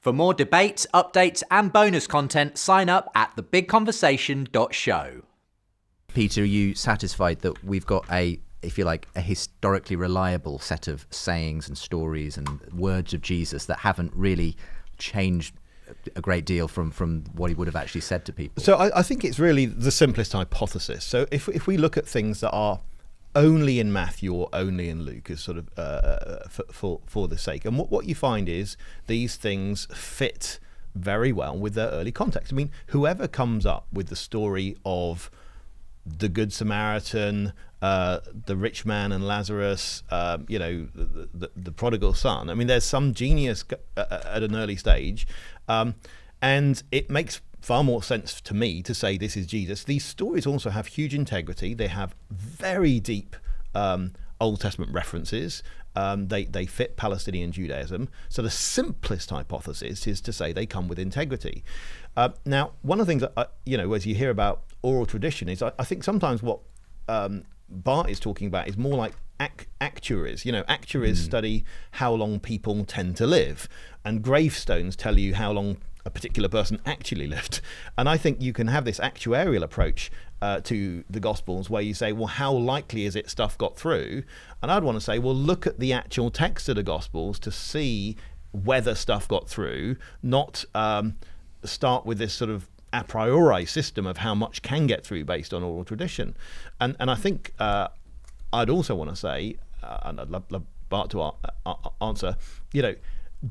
For more debates, updates, and bonus content, sign up at thebigconversation.show. Peter, are you satisfied that we've got a historically reliable set of sayings and stories and words of Jesus that haven't really changed a great deal from what he would have actually said to people? So I think it's really the simplest hypothesis. So if we look at things that are only in Matthew or only in Luke as sort of for the sake, and what you find is these things fit very well with their early context. I mean, whoever comes up with the story of the Good Samaritan, the rich man and Lazarus, the prodigal son. I mean, there's some genius at an early stage, and it makes far more sense to me to say this is Jesus. These stories also have huge integrity. They have very deep Old Testament references. They fit Palestinian Judaism. So the simplest hypothesis is to say they come with integrity. Now, one of the things that, as you hear about oral tradition is I think sometimes what Bart is talking about is more like actuaries. Actuaries study how long people tend to live, and gravestones tell you how long a particular person actually lived. And I think you can have this actuarial approach to the Gospels where you say, well, how likely is it stuff got through? And I'd want to say, well, look at the actual text of the Gospels to see whether stuff got through, not start with this sort of a priori system of how much can get through based on oral tradition. And I think I'd also want to say, and I'd love Bart to answer,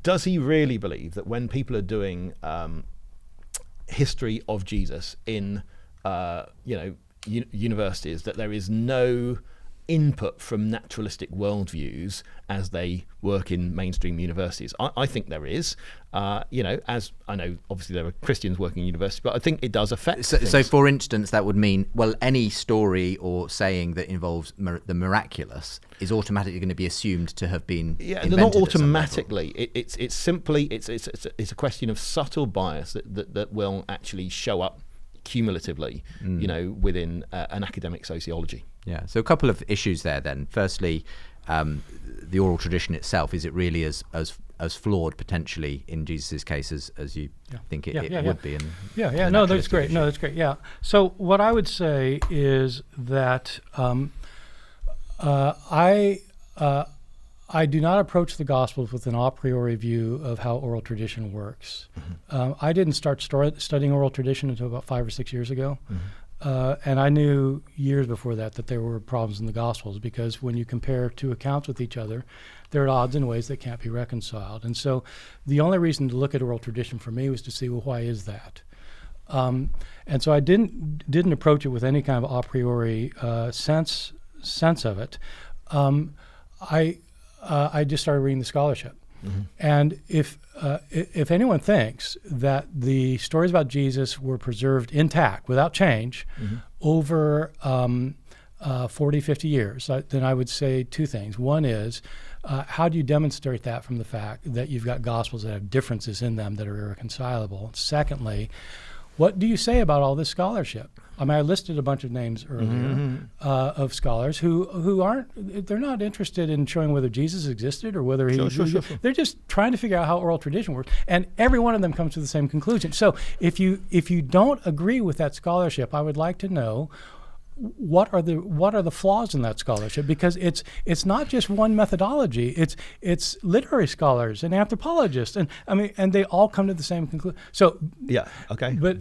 does he really believe that when people are doing history of Jesus in universities, that there is no input from naturalistic worldviews as they work in mainstream universities? I think there is. As I know, obviously there are Christians working in universities, but I think it does affect things. So for instance, that would mean, well, any story or saying that involves the miraculous is automatically going to be assumed to have been invented. Not automatically. It's simply it's a question of subtle bias that will actually show up cumulatively, within an academic sociology. Yeah. So a couple of issues there then. Firstly, the oral tradition itself, is it really as flawed potentially in Jesus' case as you think it would be? No, that's great. No, that's great. Yeah. So what I would say is that I do not approach the Gospels with an a priori view of how oral tradition works. I didn't start studying oral tradition until about 5 or 6 years ago. And I knew years before that there were problems in the Gospels, because when you compare two accounts with each other, they're at odds in ways that can't be reconciled. And so the only reason to look at oral tradition for me was to see, well, why is that? And so I didn't approach it with any kind of a priori sense of it. I just started reading the scholarship. And if anyone thinks that the stories about Jesus were preserved intact without change over 40, 50 years, then I would say two things. One is, how do you demonstrate that from the fact that you've got Gospels that have differences in them that are irreconcilable? Secondly, what do you say about all this scholarship? I mean, I listed a bunch of names earlier of scholars who aren't, they're not interested in showing whether Jesus existed or whether Sure. They're just trying to figure out how oral tradition works. And every one of them comes to the same conclusion. So if you don't agree with that scholarship, I would like to know, what are the flaws in that scholarship? Because it's not just one methodology. It's literary scholars and anthropologists, and they all come to the same conclusion. So yeah, okay. But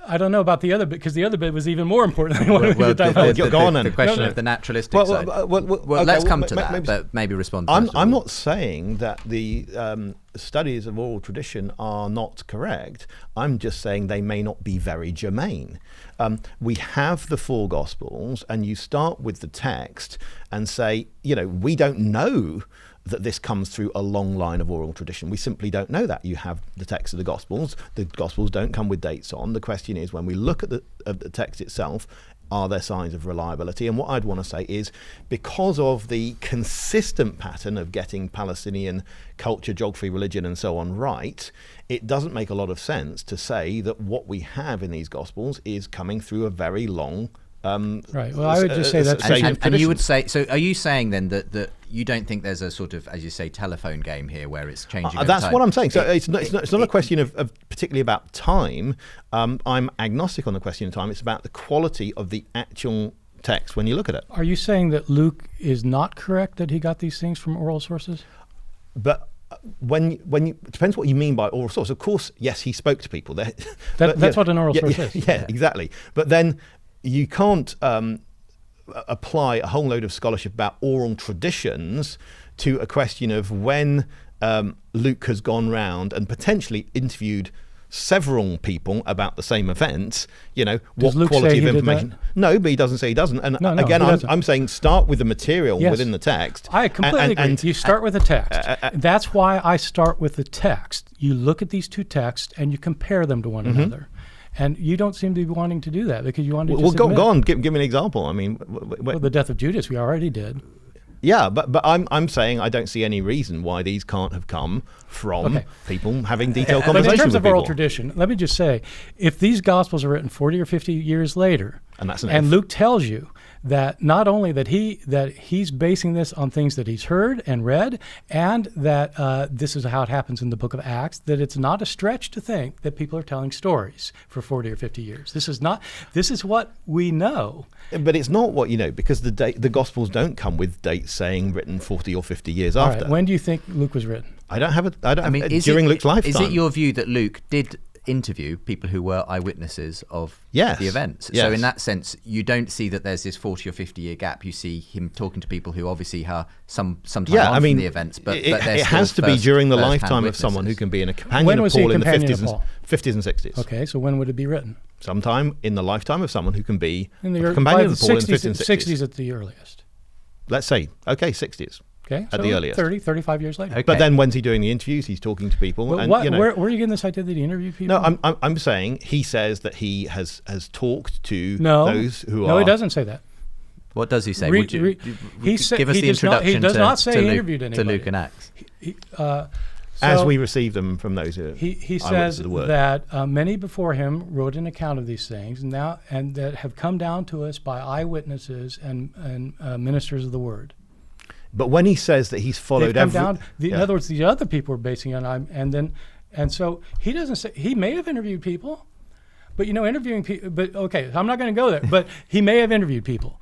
I don't know about the other bit, because the other bit was even more important than the question of the naturalistic side. Let's come to that, but maybe respond to I'm not saying that the studies of oral tradition are not correct. I'm just saying they may not be very germane. We have the four Gospels, and you start with the text and say, we don't know that this comes through a long line of oral tradition. We simply don't know that. You have the text of the Gospels. The Gospels don't come with dates on. The question is, when we look at the text itself, are there signs of reliability? And what I'd want to say is, because of the consistent pattern of getting Palestinian culture, geography, religion, and so on right, it doesn't make a lot of sense to say that what we have in these Gospels is coming through a very long Right. Well, I would just say that's and you would say, so are you saying then that you don't think there's a sort of, as you say, telephone game here where it's changing over that's time? what I'm saying. So it's not a question of particularly about time. I'm agnostic on the question of time. It's about the quality of the actual text when you look at it. Are you saying that Luke is not correct that he got these things from oral sources? But when you it depends what you mean by oral source. Of course, yes, he spoke to people. That's what an oral source is. Yeah, exactly. But then you can't apply a whole load of scholarship about oral traditions to a question of when Luke has gone round and potentially interviewed several people about the same event. Does Luke quality say of he information. Did that? No, but he doesn't say he doesn't. And No, again, he doesn't. I'm saying start with the material within the text. I completely agree. You start with the text. That's why I start with the text. You look at these two texts and you compare them to one another. And you don't seem to be wanting to do that because you want to just go on. Give me an example. I mean, well, the death of Judas, we already did. Yeah, but I'm saying I don't see any reason why these can't have come from people having detailed conversations with people. But in terms of oral tradition, let me just say, if these Gospels are written 40 or 50 years later, and Luke tells you that not only that he's basing this on things that he's heard and read, and that this is how it happens in the book of Acts, that it's not a stretch to think that people are telling stories for 40 or 50 years. This is what we know. But it's not what you know, because the Gospels don't come with dates saying written 40 or 50 years after. Right. When do you think Luke was written? I don't have during Luke's lifetime. Is it your view that Luke did interview people who were eyewitnesses of the events? Yes. So in that sense, you don't see that there's this 40 or 50 year gap. You see him talking to people who obviously are sometime on from the events, but it has to be during the lifetime of someone who can be in a companion of Paul in the 50s and 60s. Okay, so when would it be written? Sometime in the lifetime of someone who can be a companion of Paul in the 50s and 60s. 60s at the earliest. Let's say, 60s. Okay, at the earliest. 35 years later. Okay. But then when's he doing the interviews? He's talking to people. But and, where are you getting this idea that he interviewed people? No, I'm saying he says that he has talked to those who are... No, he doesn't say that. What does he say? Would you give us the introduction he does not say he interviewed anybody. To Luke and Acts? As we receive them from those who he says that many before him wrote an account of these things, and that have come down to us by eyewitnesses and ministers of the word. But when he says that he's followed in other words, the other people are basing on and so he doesn't say he may have interviewed people, but interviewing people. But okay, I'm not going to go there. But he may have interviewed people.